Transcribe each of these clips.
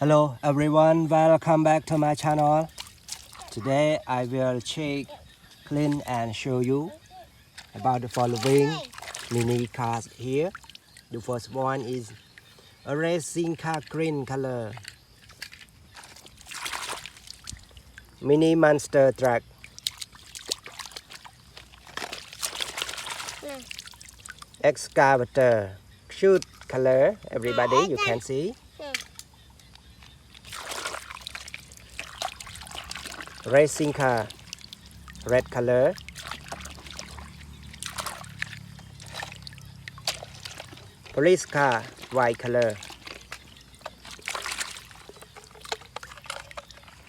Hello everyone, welcome back to my channel. Today I will check, clean and show you about the following mini cars here. The first one is a racing car green color. Mini monster truck. Excavator. Shoot color, everybody, you can see. Racing car, red color. Police car, white color.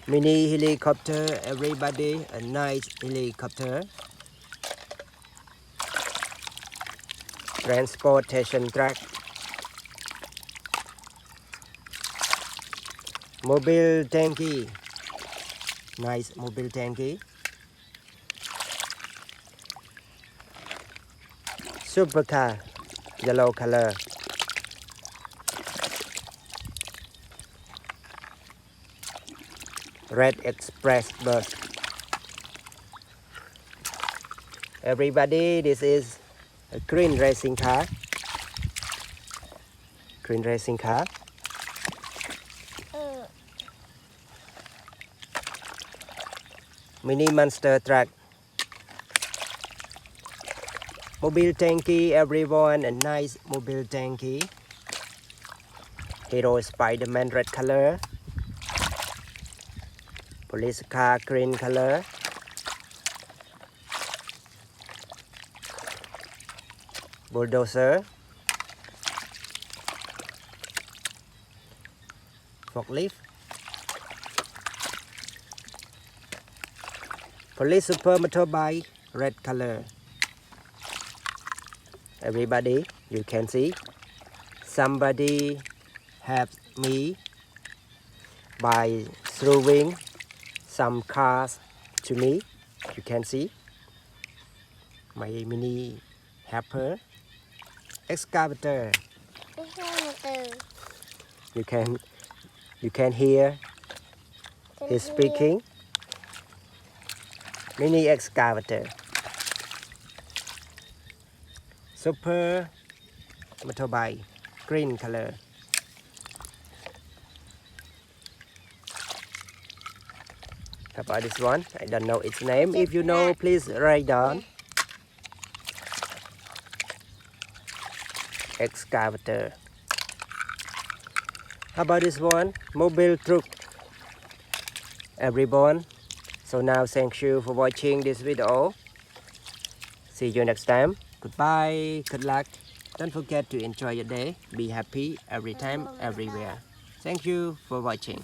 Mini helicopter, everybody, a nice helicopter. Transportation truck. Mobil tanky. Nice Mobil tanky. Supercar, yellow color. Red express bus. Everybody, this is a green racing car. Green racing car. Mini monster truck. Mobil tanky, everyone, a nice Mobil tanky. Hero Spider-Man, red color. Police car, green color. Bulldozer. Forklift. Police super motorbike, red color. Everybody, you can see. Somebody helped me by throwing some cars to me. You can see my mini helper. Excavator. You can hear he's speaking. Mini excavator. Super motorbike, green color. How about this one? I don't know its name. If you know, please write down. Excavator. How about this one? Mobil truck. Everyone. So now thank you for watching this video. See you next time. Goodbye. Good luck. Don't forget to enjoy your day. Be happy every time, everywhere. Thank you for watching.